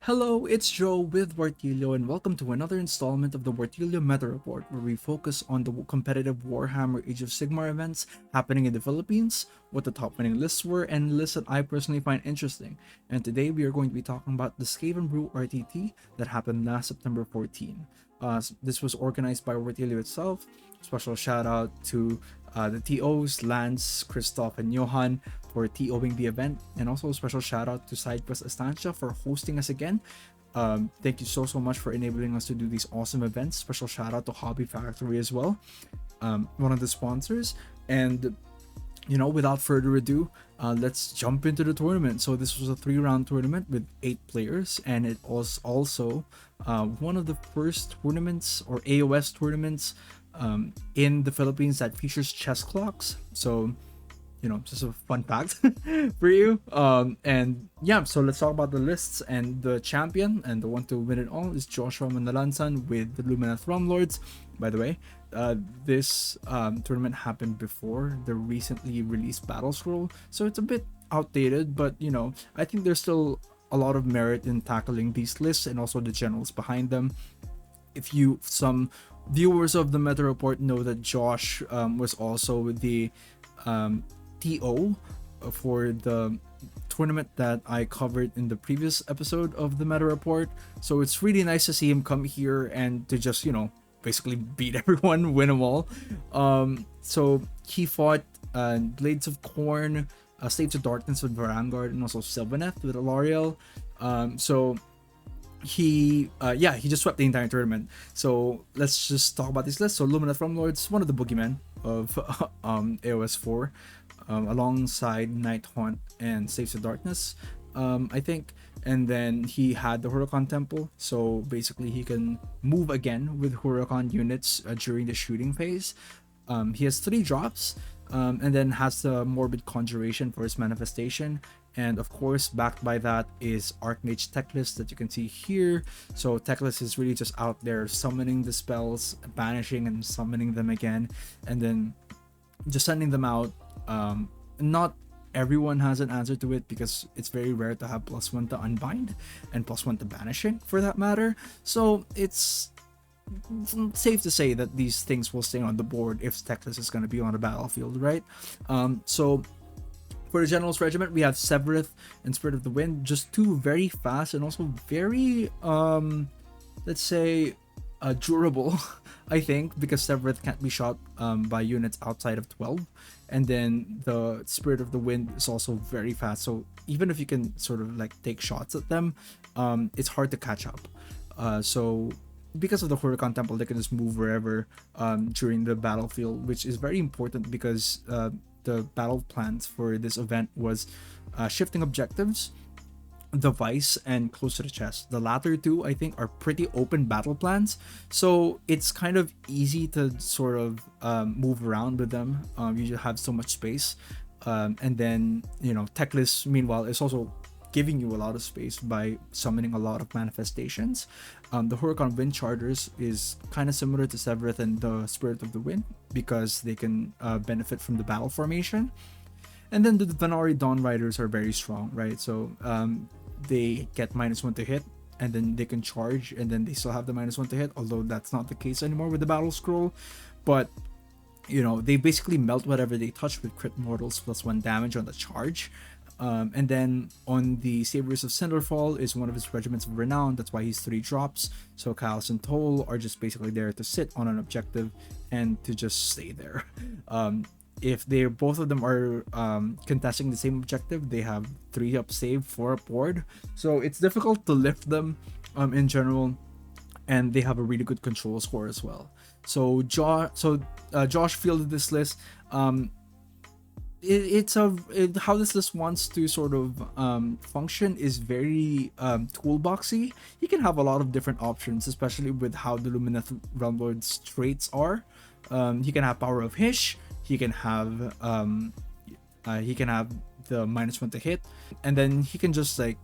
Hello, it's Joe with Wartilyo, and welcome to another installment of the Wartilyo Meta Report, where we focus on the competitive Warhammer Age of Sigmar events happening in the Philippines, what the top winning lists were, and lists that I personally find interesting. And today we are going to be talking about the Skavenbrew RTT that happened last September 14. This was organized by Wartilyo itself. Special shout out to the TOs, Lance, Christoph, and Johan for TOing the event, and also a special shout out to SideQuest Estancia for hosting us again. Thank you so much for enabling us to do these awesome events. Special shout out to Hobby Factory as well, one of the sponsors. And without further ado, let's jump into the tournament. So this was a 3-round tournament with 8 players, and it was also one of the first tournaments or AOS tournaments in the Philippines that features chess clocks. So just a fun fact for you. And yeah, so let's talk about the lists. And the champion and the one to win it all is Joshua Manalansan with the Lumineth Rumlords. By the way, this tournament happened before the recently released battle scroll, so it's a bit outdated, but I think there's still a lot of merit in tackling these lists and also the generals behind them. If some viewers of the Meta Report know that Josh was also the TO for the tournament that I covered in the previous episode of the Meta Report. So it's really nice to see him come here and to just, basically beat everyone, win them all. So he fought Blades of Corn, States of Darkness with Varangard, and also Sylvaneth with Alariel. So he just swept the entire tournament. So let's just talk about this list. So Lumineth Rumlords, one of the boogeymen of AOS 4, alongside Night Haunt and States of Darkness, I think. And then he had the Huracan Temple, so basically he can move again with Huracan units during the shooting phase. He has 3 drops, and then has the Morbid Conjuration for his manifestation. And of course, backed by that is Archmage Techlist that you can see here. So Techlist is really just out there summoning the spells, banishing and summoning them again, and then just sending them out. Not everyone has an answer to it because it's very rare to have +1 to unbind and +1 to banishing for that matter. So it's safe to say that these things will stay on the board if Techlist is going to be on the battlefield, right? So for the General's Regiment, we have Severith and Spirit of the Wind, just 2 very fast and also very, let's say, durable, I think, because Severith can't be shot by units outside of 12. And then the Spirit of the Wind is also very fast. So even if you can sort of like take shots at them, it's hard to catch up. So because of the Huracan Temple, they can just move wherever during the battlefield, which is very important because the battle plans for this event was shifting objectives, device, and close to the chest. The latter 2, I think, are pretty open battle plans, so it's kind of easy to sort of move around with them. You just have so much space, and then Techlist meanwhile is also giving you a lot of space by summoning a lot of manifestations. The Huracan Wind Chargers is kind of similar to Severith and the Spirit of the Wind because they can benefit from the battle formation. And then the Venari Dawn Riders are very strong, right? So they get -1 to hit, and then they can charge, and then they still have the -1 to hit, although that's not the case anymore with the battle scroll. But they basically melt whatever they touch with crit mortals +1 damage on the charge. And then on the Saviors of Cinderfall is one of his regiments of renown. That's why he's 3 drops. So Chaos and Toll are just basically there to sit on an objective and to just stay there. If both of them are contesting the same objective, they have 3 up save, 4 up ward. So it's difficult to lift them in general, and they have a really good control score as well. So Josh fielded this list. How this list wants to sort of function is very toolboxy. You can have a lot of different options, especially with how the Lumineth Realmlord's traits are. He can have Power of Hish. He can have the -1 to hit, and then he can just like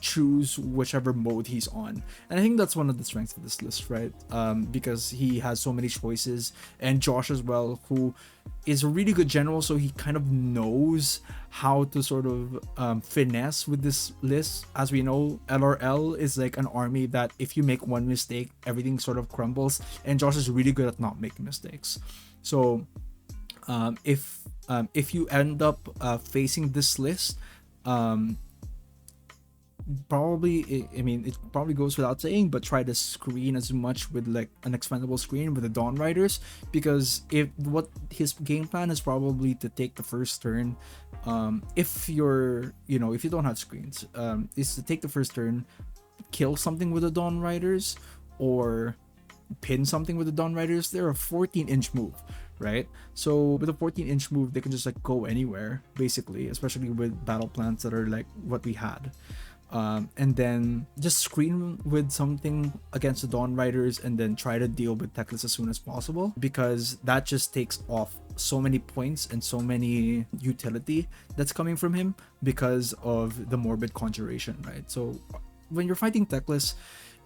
choose whichever mode he's on. And I think that's one of the strengths of this list, right? Because he has so many choices, and Josh as well, who is a really good general, so he kind of knows how to sort of finesse with this list. As we know, LRL is like an army that if you make one mistake, everything sort of crumbles, and Josh is really good at not making mistakes. So if you end up facing this list, probably, I mean, it probably goes without saying, but try to screen as much with like an expendable screen with the Dawn Riders, because if what his game plan is probably to take the first turn, if you're, you know, if you don't have screens, is to take the first turn, kill something with the Dawn Riders, or pin something with the Dawn Riders. They're a 14-inch move, right? So with a 14-inch move, they can just like go anywhere basically, especially with battle plans that are like what we had. And then just screen with something against the Dawn Riders, and then try to deal with Techless as soon as possible, because that just takes off so many points and so many utility that's coming from him because of the Morbid Conjuration, right? So when you're fighting Techless,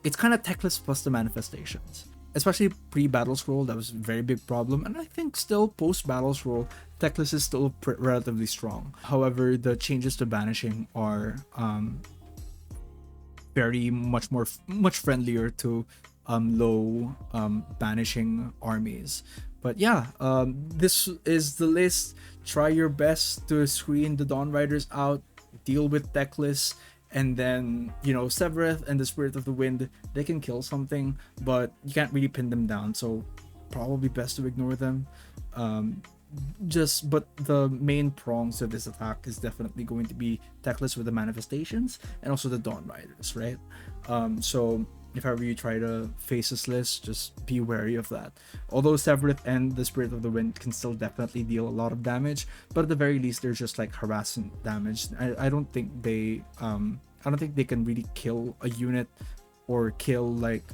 it's kind of Techless plus the manifestations. Especially pre-battle scroll, that was a very big problem, and I think still post-battle scroll, Techless is still relatively strong. However, the changes to banishing are very much friendlier to low banishing armies. But yeah, this is the list. Try your best to screen the Dawn Riders out, deal with Techless, and then, you know, Severeth and the Spirit of the Wind, they can kill something, but you can't really pin them down, so probably best to ignore them. But the main prongs of this attack is definitely going to be Techless with the manifestations and also the Dawn Riders, right? So if ever you try to face this list, just be wary of that. Although Severeth and the Spirit of the Wind can still definitely deal a lot of damage, but at the very least they're just like harassment damage. I don't think they can really kill a unit or kill like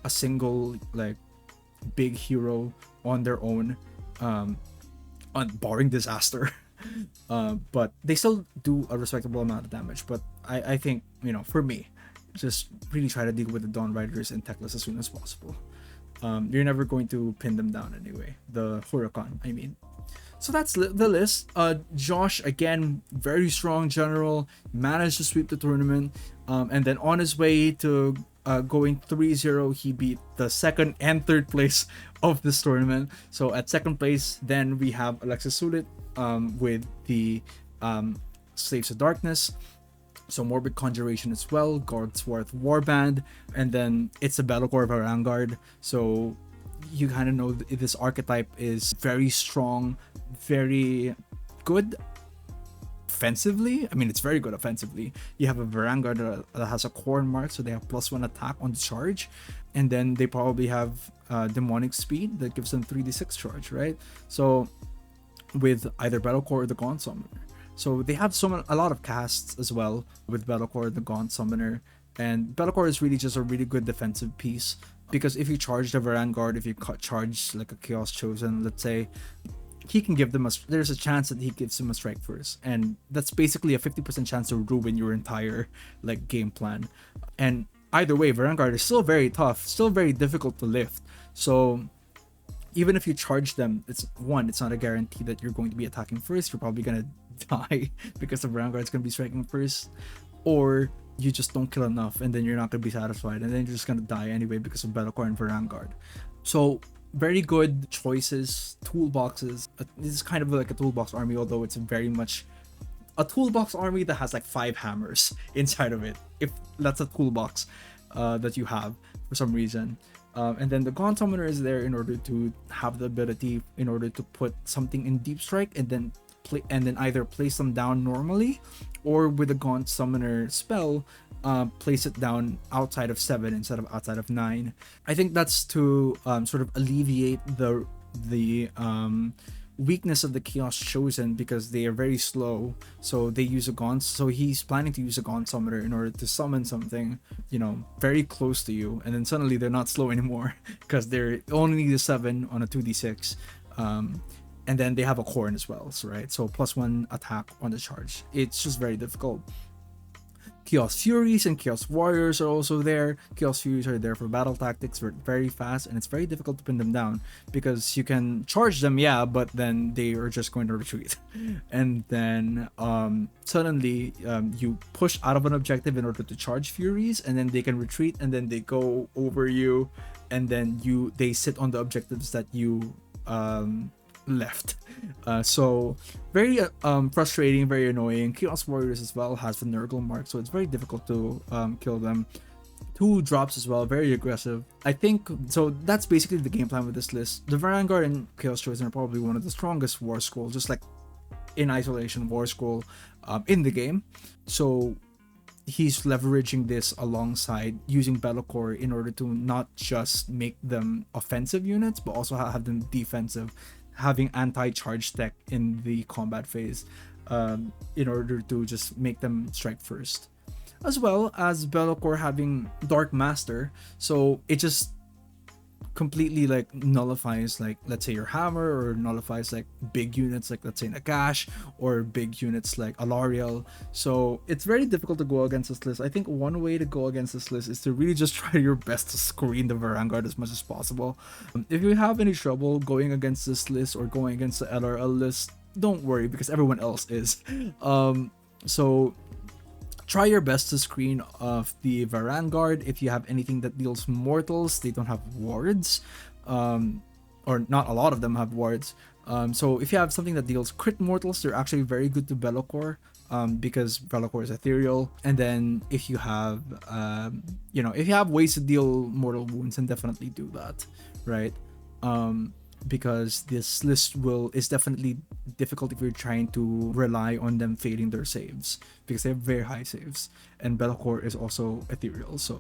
a single like big hero on their own, on barring disaster. But they still do a respectable amount of damage. But I think, you know, for me, just really try to deal with the Dawn Riders and Techless as soon as possible. You're never going to pin them down anyway. The Huracan, I mean. So that's the list. Josh, again, very strong general, managed to sweep the tournament, and then on his way to going 3-0, he beat the second and third place of this tournament. So at second place, then we have Alexis Sulit with the Slaves of Darkness. So Morbid Conjuration as well, Godsworth Warband, and then it's a Battlecore Varangard. So you kind of know this archetype is very strong, very good offensively. I mean, it's very good offensively. You have a Varangard that has a Corn Mark, so they have +1 attack on the charge, and then they probably have Demonic Speed that gives them 3d6 charge, right? So with either Battlecore or the Gaunt Summoner. So they have a lot of casts as well with Battlecore, the Gaunt Summoner, and Battlecore is really just a really good defensive piece, because if you charge the Varangard, if you charge like a Chaos Chosen, let's say, he can give them there's a chance that he gives them a strike first, and that's basically a 50% chance to ruin your entire like game plan. And either way, Varangard is still very tough, still very difficult to lift. So even if you charge them, it's not a guarantee that you're going to be attacking first. You're probably gonna die because the Varangard is gonna be striking first, or you just don't kill enough and then you're not gonna be satisfied, and then you're just gonna die anyway because of Battlecore and Varangard. So very good choices, toolboxes. This is kind of like a toolbox army, although it's very much a toolbox army that has like 5 hammers inside of it, if that's a toolbox that you have for some reason. And then the Gaunt Summoner is there in order to have the ability in order to put something in Deep Strike and then either place them down normally, or with the Gaunt Summoner spell, place it down outside of 7 instead of outside of 9. I think that's to sort of alleviate the weakness of the Chaos Chosen, because they are very slow. So they use a Gaunt. So he's planning to use a Gaunt Summoner in order to summon something, you know, very close to you, and then suddenly they're not slow anymore because they're only need a 7 on a 2d6. And then they have a Corn as well, so right? So +1 attack on the charge. It's just very difficult. Chaos Furies and Chaos Warriors are also there. Chaos Furies are there for battle tactics, they're very fast, and it's very difficult to pin them down because you can charge them, yeah, but then they are just going to retreat. And then suddenly you push out of an objective in order to charge Furies, and then they can retreat, and then they go over you, and then they sit on the objectives that you left. So very frustrating, very annoying. Chaos Warriors as well has the Nurgle mark, so it's very difficult to kill them. 2 drops as well, very aggressive. I think so. That's basically the game plan with this list. The Vanguard and Chaos Chosen are probably one of the strongest War Scroll, just like in isolation War Scroll in the game. So he's leveraging this alongside using Be'lakor in order to not just make them offensive units, but also have them defensive, having anti-charge tech in the combat phase in order to just make them strike first. As well as Be'lakor having Dark Master, so it just completely like nullifies, like, let's say your hammer, or nullifies like big units like, let's say, Nagash, or big units like Alariel. So it's very difficult to go against this list. I think one way to go against this list is to really just try your best to screen the Vanguard as much as possible. If you have any trouble going against this list or going against the LRL list, don't worry, because everyone else is. So try your best to screen of the Vanguard. If you have anything that deals mortals, they don't have wards, or not a lot of them have wards. So if you have something that deals crit mortals, they're actually very good to Be'lakor, because Be'lakor is ethereal. And then if you have if you have ways to deal mortal wounds, then definitely do that, right? Because this list is definitely difficult if you're trying to rely on them failing their saves, because they have very high saves, and Be'lakor is also ethereal. So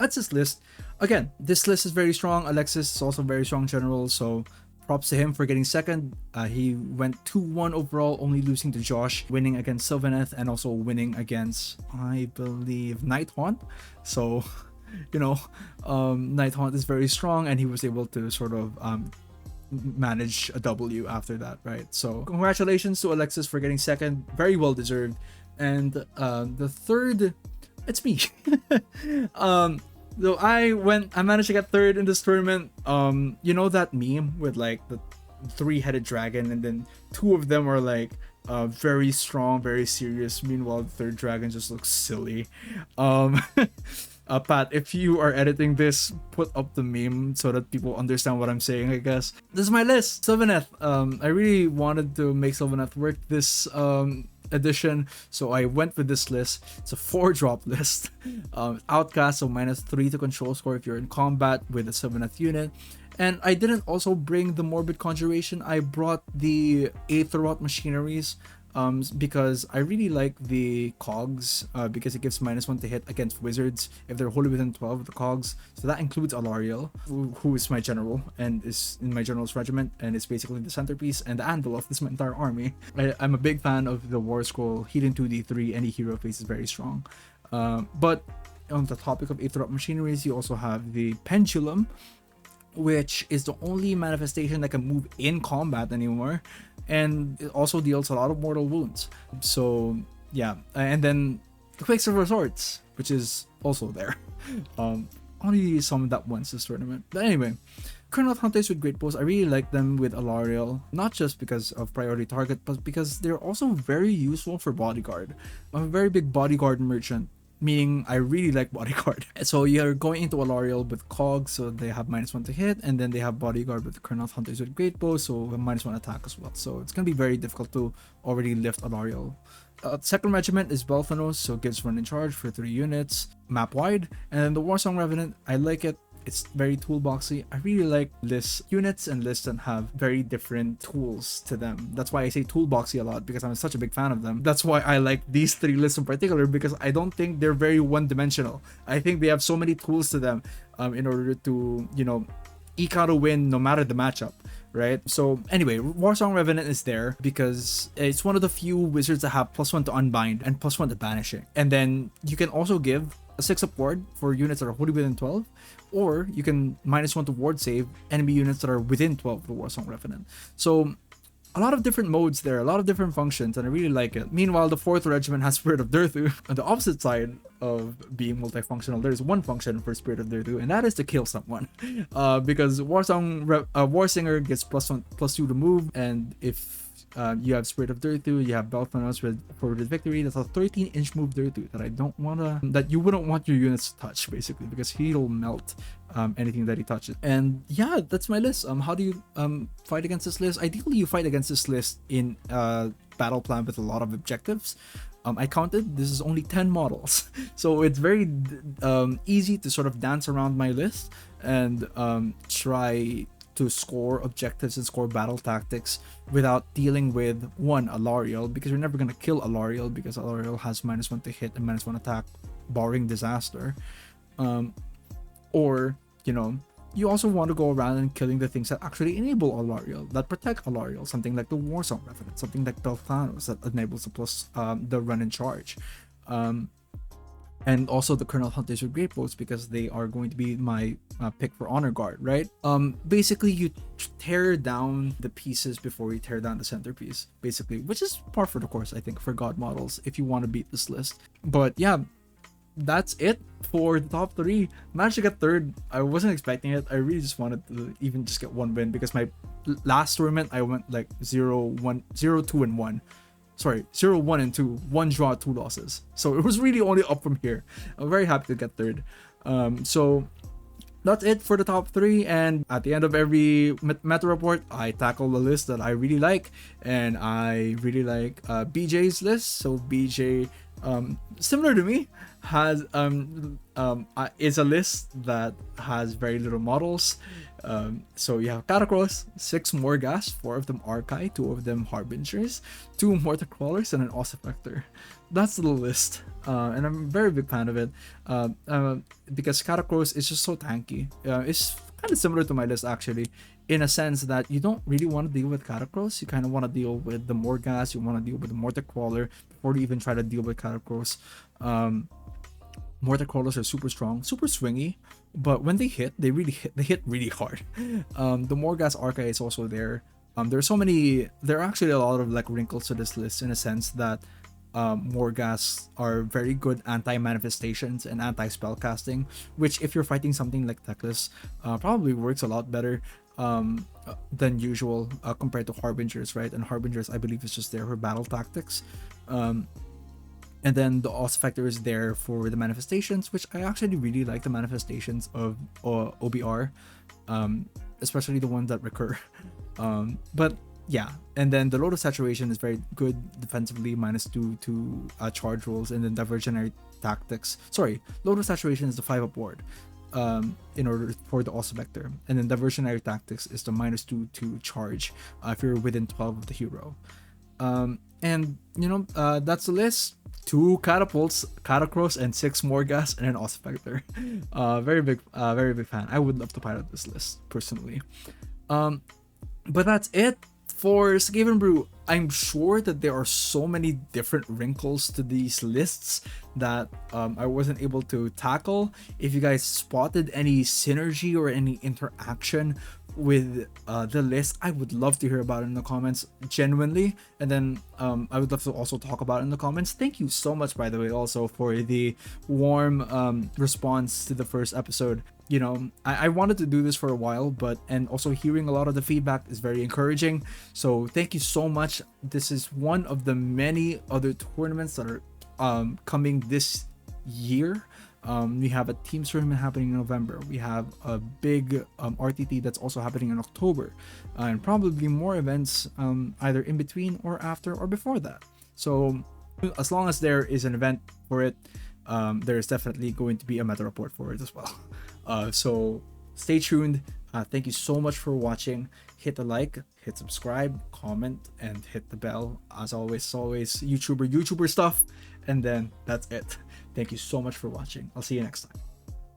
that's this list. Again, this list is very strong. Alexis is also very strong general, so props to him for getting second. He went 2-1 overall, only losing to Josh, winning against Sylvaneth, and also winning against, I believe, Nighthaunt. So Nighthaunt is very strong, and he was able to sort of manage a W after that, right? So congratulations to Alexis for getting second, very well deserved. And the third, it's me. So I managed to get third in this tournament. That meme with like the 3-headed dragon, and then 2 of them are like very strong, very serious, meanwhile the third dragon just looks silly. Pat, if you are editing this, put up the meme so that people understand what I'm saying, I guess. This is my list. Sylvaneth. I really wanted to make Sylvaneth work this edition, so I went with this list. It's a 4-drop list. Outcast, so -3 to control score if you're in combat with a Sylvaneth unit. And I didn't also bring the Morbid Conjuration. I brought the Aetherot machineries, because I really like the cogs, because it gives -1 to hit against wizards if they're wholly within 12 of the cogs. So that includes Alariel, who is my general and is in my general's regiment, and is basically the centerpiece and the anvil of this entire army. I'm a big fan of the War Scroll. Healing 2d3, any hero face is very strong. But on the topic of Aetherot machineries, you also have the Pendulum, which is the only manifestation that can move in combat anymore, and it also deals a lot of mortal wounds. So yeah, and then the Quicksilver Swords, which is also there. Only summoned that once this tournament, but anyway. Kurnoth Hunters with Great Bows, I really like them with Alariel, not just because of priority target, but because they're also very useful for bodyguard. I'm a very big bodyguard merchant, meaning I really like bodyguard. So you're going into Alariel with cogs, so they have -1 to hit, and then they have bodyguard with the Kurnoth Hunters with Great Bow, so a -1 attack as well. So it's gonna be very difficult to already lift Alariel. Second regiment is Belfanos, so gives run in charge for 3 units, map wide. And then the Warsong Revenant, I like it. It's very toolboxy. I really like lists, units and lists that have very different tools to them. That's why I say toolboxy a lot, because I'm such a big fan of them. That's why I like these 3 lists in particular, because I don't think they're very one-dimensional. I think they have so many tools to them in order to, eke out a win no matter the matchup, right? So anyway, Warsong Revenant is there because it's one of the few wizards that have +1 to unbind and +1 to banishing. And then you can also give a 6-up ward for units that are wholly within 12, or you can -1 to ward save enemy units that are within 12 of the Warsong Revenant. So a lot of different modes there, a lot of different functions, and I really like it. Meanwhile, the 4th regiment has Spirit of Durthu. On the opposite side of being multifunctional, there's one function for Spirit of Durthu, and that is to kill someone. Because Warsinger gets +2 to move, and if you have Spirit of Durthu, you have Belthanos for the victory. That's a 13-inch move Durthu that you wouldn't want your units to touch, basically, because he'll melt anything that he touches. And yeah, that's my list. How do you fight against this list? Ideally, you fight against this list in a battle plan with a lot of objectives. I counted, this is only 10 models, so it's very easy to sort of dance around my list and try to score objectives and score battle tactics without dealing with Alariel, because you're never gonna kill Alariel, because Alariel has -1 to hit and -1 attack, barring disaster. Or, you know, you also want to go around and killing the things that actually enable Alariel, that protect Alariel, something like the Warsong Revenant, something like Belthanos that enables the run and charge. And also the Colonel Hunters with Great Bows, because they are going to be my pick for Honor Guard, right? Basically, you tear down the pieces before you tear down the centerpiece, basically, which is par for the course, I think, for God models, if you want to beat this list. But yeah, that's it for the top 3. Managed to get 3rd. I wasn't expecting it. I really just wanted to even just get 1 win, because my last tournament, I went like 0-1, 0-2 and 1. Sorry, 0-1 and 2, 1 draw, 2 losses. So it was really only up from here. I'm very happy to get 3rd. So that's it for the top 3, and at the end of every meta report, I tackle the list that I really like, and I really like BJ's list. So BJ, similar to me, has is a list that has very little models. So you have Katakros, 6 Morghast, 4 of them Archai, 2 of them Harbingers, 2 Mortar Crawlers, and an Ossifector. That's the list, and I'm a very big fan of it, because Katakros is just so tanky. It's kind of similar to my list, actually, in a sense that you don't really want to deal with Katakros. You kind of want to deal with the Morghast, you want to deal with the Mortar Crawler before you even try to deal with Katakros. Mortar Crawlers are super strong, super swingy, but when they hit, they hit really hard. The Morghast Archai is also there. There are actually a lot of like wrinkles to this list, in a sense that Morghasts are very good anti-manifestations and anti-spellcasting, which if you're fighting something like Teclis, probably works a lot better than usual compared to Harbingers, right? And Harbingers, I believe, is just there for battle tactics. And then the Ossifector is there for the manifestations, which I actually really like the manifestations of OBR, especially the ones that recur. But yeah, and then the Lotus Saturation is very good defensively, -2 to charge rolls, and then Diversionary Tactics. Sorry, Lotus Saturation is the 5-up ward in order for the Ossifector, and then Diversionary Tactics is the -2 to charge if you're within 12 of the hero. And you know, that's the list. 2 catapults, Katakros, and 6 Morghast, and an Ossifector. Very big fan. I would love to pilot this list personally. But that's it for Skavenbrew. I'm sure that there are so many different wrinkles to these lists that I wasn't able to tackle. If you guys spotted any synergy or any interaction with the list, I would love to hear about it in the comments, genuinely. And then I would love to also talk about it in the comments. Thank you so much, by the way, also for the warm response to the first episode. You know, I wanted to do this for a while, and also hearing a lot of the feedback is very encouraging. So thank you so much. This is one of the many other tournaments that are coming this year. We have a team tournament happening in November. We have a big RTT that's also happening in October, and probably more events either in between or after or before that. So as long as there is an event for it, there's definitely going to be a meta report for it as well. So stay tuned. Thank you so much for watching. Hit the like, hit subscribe, comment, and hit the bell. As always, YouTuber stuff. And then that's it. Thank you so much for watching. I'll see you next time.